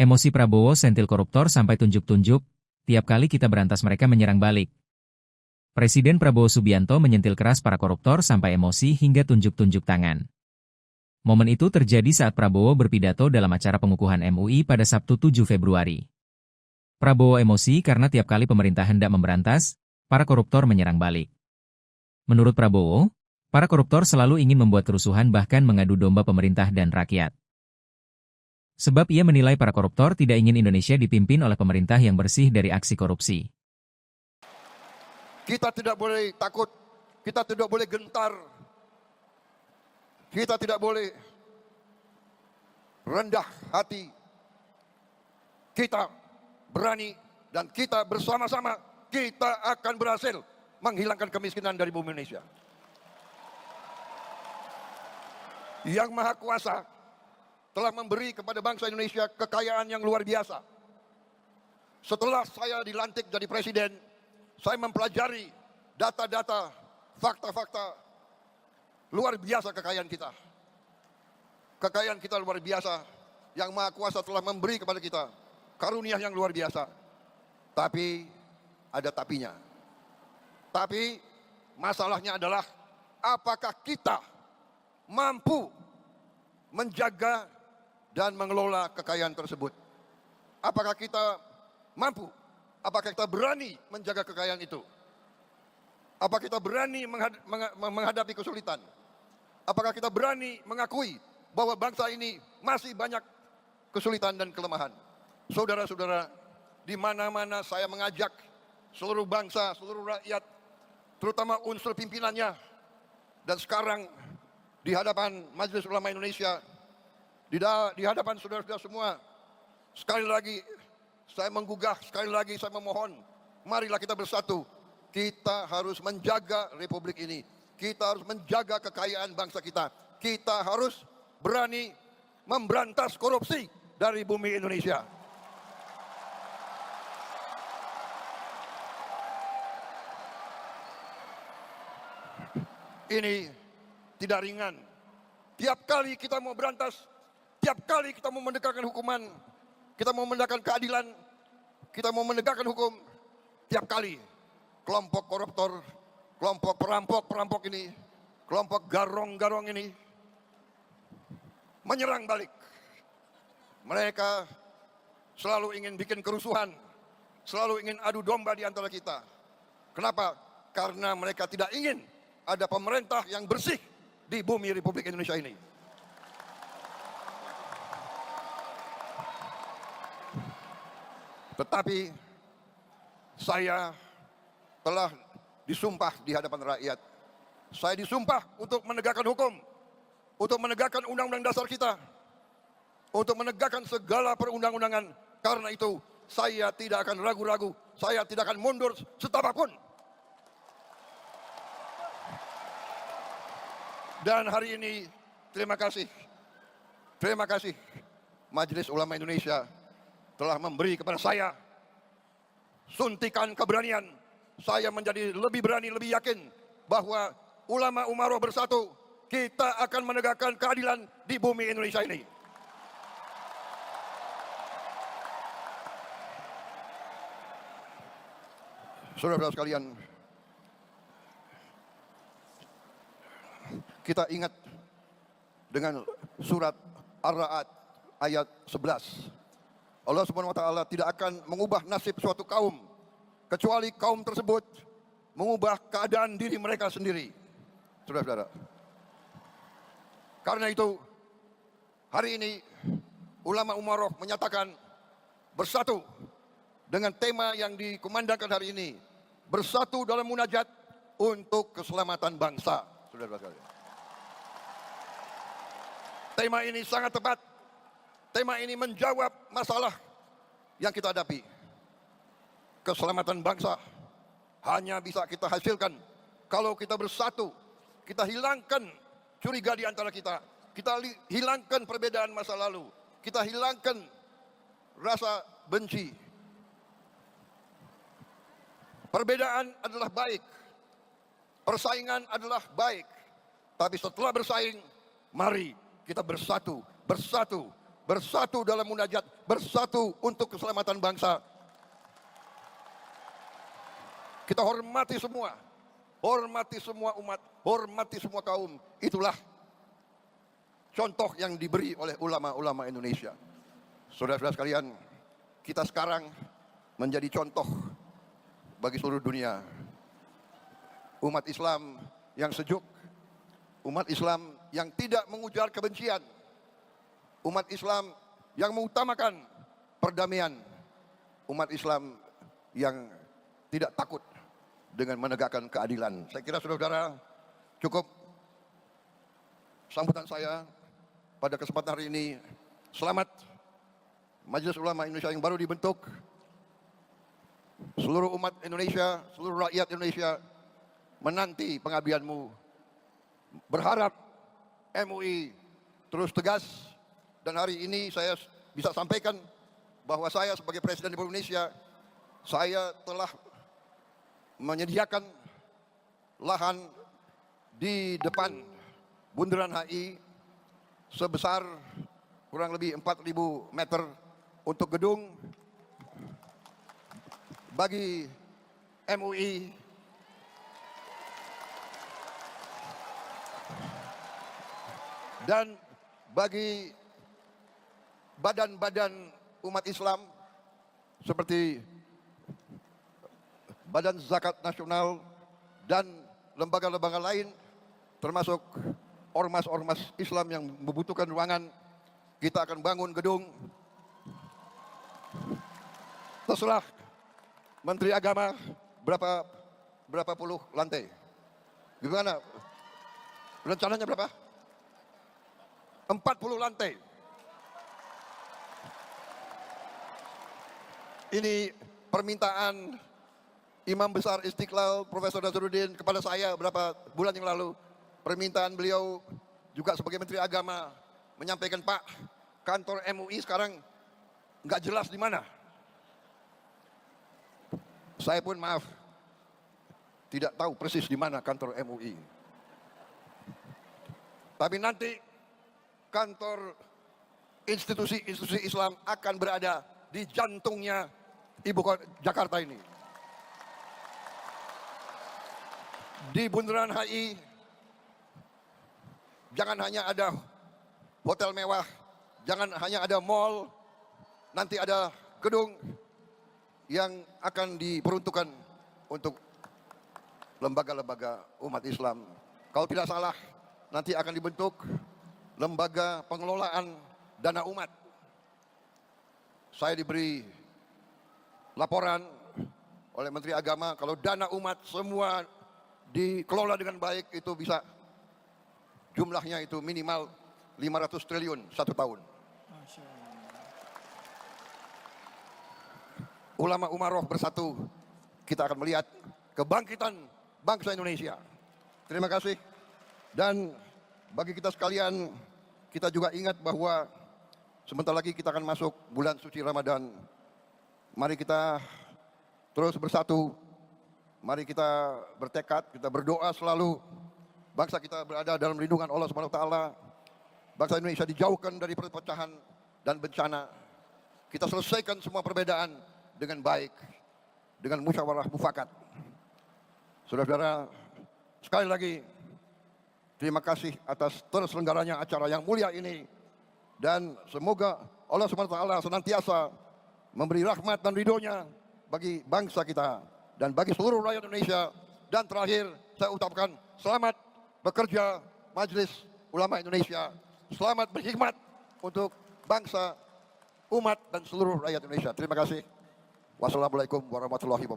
Emosi Prabowo sentil koruptor sampai tunjuk-tunjuk, tiap kali kita berantas mereka menyerang balik. Presiden Prabowo Subianto menyentil keras para koruptor sampai emosi hingga tunjuk-tunjuk tangan. Momen itu terjadi saat Prabowo berpidato dalam acara pengukuhan MUI pada Sabtu 7 Februari. Prabowo emosi karena tiap kali pemerintah hendak memberantas, para koruptor menyerang balik. Menurut Prabowo, para koruptor selalu ingin membuat kerusuhan bahkan mengadu domba pemerintah dan rakyat. Sebab ia menilai para koruptor tidak ingin Indonesia dipimpin oleh pemerintah yang bersih dari aksi korupsi. Kita tidak boleh takut, kita tidak boleh gentar, kita tidak boleh rendah hati. Kita berani dan kita bersama-sama, kita akan berhasil menghilangkan kemiskinan dari bumi Indonesia. Yang Maha Kuasa telah memberi kepada bangsa Indonesia kekayaan yang luar biasa. Setelah saya dilantik jadi presiden, saya mempelajari data-data, fakta-fakta luar biasa kekayaan kita. Kekayaan kita luar biasa, yang Maha Kuasa telah memberi kepada kita karunia yang luar biasa. Tapi ada tapinya. Tapi masalahnya adalah apakah kita mampu menjaga dan mengelola kekayaan tersebut. Apakah kita mampu? Apakah kita berani menjaga kekayaan itu? Apakah kita berani menghadapi kesulitan? Apakah kita berani mengakui bahwa bangsa ini masih banyak kesulitan dan kelemahan? Saudara-saudara, di mana-mana saya mengajak seluruh bangsa, seluruh rakyat, terutama unsur pimpinannya, dan sekarang di hadapan Majelis Ulama Indonesia, di hadapan saudara-saudara semua, sekali lagi saya menggugah, sekali lagi saya memohon, marilah kita bersatu. Kita harus menjaga republik ini. Kita harus menjaga kekayaan bangsa kita. Kita harus berani memberantas korupsi dari bumi Indonesia. Ini tidak ringan. Tiap kali kita mau berantas, tiap kali kita mau menegakkan hukuman, kita mau menegakkan keadilan, kita mau menegakkan hukum, tiap kali kelompok koruptor, kelompok perampok ini, kelompok garong-garong ini menyerang balik. Mereka selalu ingin bikin kerusuhan, selalu ingin adu domba di antara kita. Kenapa? Karena mereka tidak ingin ada pemerintah yang bersih di bumi Republik Indonesia ini. Tetapi saya telah disumpah di hadapan rakyat. Saya disumpah untuk menegakkan hukum, untuk menegakkan undang-undang dasar kita, untuk menegakkan segala perundang-undangan. Karena itu saya tidak akan ragu-ragu, saya tidak akan mundur setapapun. Dan hari ini terima kasih Majelis Ulama Indonesia telah memberi kepada saya suntikan keberanian. Saya menjadi lebih berani, lebih yakin bahwa ulama umaroh bersatu, kita akan menegakkan keadilan di bumi Indonesia ini. Saudara-saudara sekalian, kita ingat dengan surat Ar-Ra'd ayat 11. Allah Subhanahu wa taala tidak akan mengubah nasib suatu kaum kecuali kaum tersebut mengubah keadaan diri mereka sendiri. Saudara-saudara. Karena itu hari ini ulama umaroh menyatakan bersatu dengan tema yang dikumandangkan hari ini, bersatu dalam munajat untuk keselamatan bangsa. Saudara-saudara. Tema ini sangat tepat. Tema ini menjawab masalah yang kita hadapi. Keselamatan bangsa hanya bisa kita hasilkan kalau kita bersatu. Kita hilangkan curiga di antara kita. Kita hilangkan perbedaan masa lalu. Kita hilangkan rasa benci. Perbedaan adalah baik. Persaingan adalah baik. Tapi setelah bersaing, mari kita bersatu bersatu dalam munajat, bersatu untuk keselamatan bangsa. Kita hormati semua umat, hormati semua kaum. Itulah contoh yang diberi oleh ulama-ulama Indonesia. Saudara-saudara sekalian, kita sekarang menjadi contoh bagi seluruh dunia. Umat Islam yang sejuk, umat Islam yang tidak mengujar kebencian, umat Islam yang mengutamakan perdamaian, umat Islam yang tidak takut dengan menegakkan keadilan. Saya kira saudara-saudara, cukup sambutan saya pada kesempatan hari ini. Selamat Majelis Ulama Indonesia yang baru dibentuk. Seluruh umat Indonesia, seluruh rakyat Indonesia menanti pengabdianmu. Berharap MUI terus tegas, dan hari ini saya bisa sampaikan bahwa saya sebagai Presiden Republik Indonesia, saya telah menyediakan lahan di depan Bundaran HI sebesar kurang lebih 4.000 meter untuk gedung bagi MUI dan bagi badan-badan umat Islam seperti Badan Zakat Nasional dan lembaga-lembaga lain, termasuk ormas-ormas Islam yang membutuhkan ruangan. Kita akan bangun gedung. Terserah Menteri Agama berapa puluh lantai. Gimana? Rencananya berapa? 40 lantai. Ini permintaan Imam Besar Istiqlal Profesor Nazaruddin kepada saya beberapa bulan yang lalu. Permintaan beliau juga sebagai Menteri Agama menyampaikan, Pak, kantor MUI sekarang nggak jelas di mana. Saya pun maaf, tidak tahu persis di mana kantor MUI. Tapi nanti kantor institusi-institusi Islam akan berada di jantungnya ibu kota Jakarta ini. Di Bundaran HI jangan hanya ada hotel mewah, jangan hanya ada mall, nanti ada gedung yang akan diperuntukkan untuk lembaga-lembaga umat Islam. Kalau tidak salah, nanti akan dibentuk lembaga pengelolaan dana umat. Saya diberi laporan oleh Menteri Agama kalau dana umat semua dikelola dengan baik itu bisa jumlahnya itu minimal 500 triliun satu tahun. Ulama Umaroh bersatu, kita akan melihat kebangkitan bangsa Indonesia. Terima kasih. Dan bagi kita sekalian, kita juga ingat bahwa sebentar lagi kita akan masuk bulan suci Ramadan. Mari kita terus bersatu. Mari kita bertekad, kita berdoa selalu. Bangsa kita berada dalam lindungan Allah Subhanahu wa taala. Bangsa Indonesia dijauhkan dari perpecahan dan bencana. Kita selesaikan semua perbedaan dengan baik, dengan musyawarah mufakat. Saudara-saudara, sekali lagi terima kasih atas terselenggaranya acara yang mulia ini, dan semoga Allah Subhanahu wa taala senantiasa memberi rahmat dan ridhonya bagi bangsa kita dan bagi seluruh rakyat Indonesia. Dan terakhir saya ucapkan selamat bekerja Majelis Ulama Indonesia. Selamat berkhidmat untuk bangsa, umat dan seluruh rakyat Indonesia. Terima kasih. Wassalamualaikum warahmatullahi wabarakatuh.